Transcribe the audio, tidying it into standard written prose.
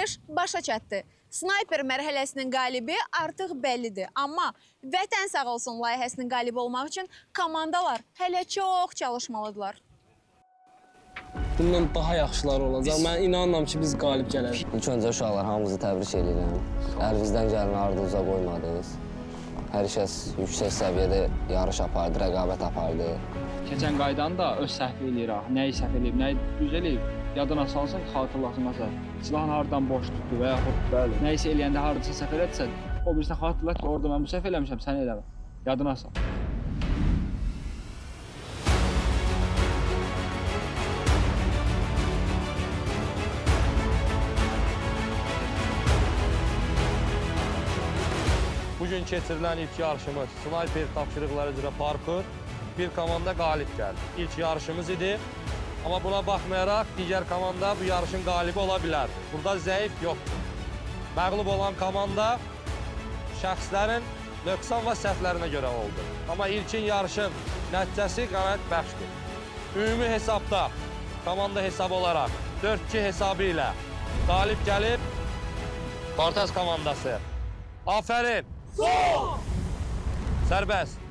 yarış başa çatdı. Snayper mərhələsinin qalibi artıq bəllidir. Amma Vətən sağ olsun layihəsinin qalibi olmaq üçün komandalar hələ çox çalışmalıdırlar. Bundan daha yaxşılar olacaq. Mən inanıram ki, biz qalib gələrik. İlk öncə uşaqlar hamınızı təbrik edirəm. Əlinizdən gələni ardınıza qoymadınız. Hər kəs yüksək səviyyədə yarış apardı, rəqabət apardı. Keçən qaydanı da öz səhv eləyir, nəyi səhv eləyib, nəyi düz eləyib. Yadına salsın ki, xatırlasın məsələn. Silahın haradan boş tutdu və yaxud nəyisə eləyəndə haradasa səhv elədirsə, o birisi xatırlat ki, orada mən bu səhv eləmişəm, sən eləmə. Yadına sal. Bugün keçirilən ilk yarışımız snayper tapşırıqları üzrə parkur bir komanda qalib gəldi. İlk yarışımız idi. Amma buna baxmayaraq digər komanda bu yarışın qalibi ola bilər. Burada zəif yoxdur. Məğlub olan komanda şəxslərin nöqsan və səhvlərinə görə oldu. Amma ilkin yarışın nəticəsi qənaət bəxşdir. Ümumi hesabda komanda hesabı olaraq 4-2 hesabı ilə qalib gəlib Cortez komandası. Afərin! Sol! Sərbəst!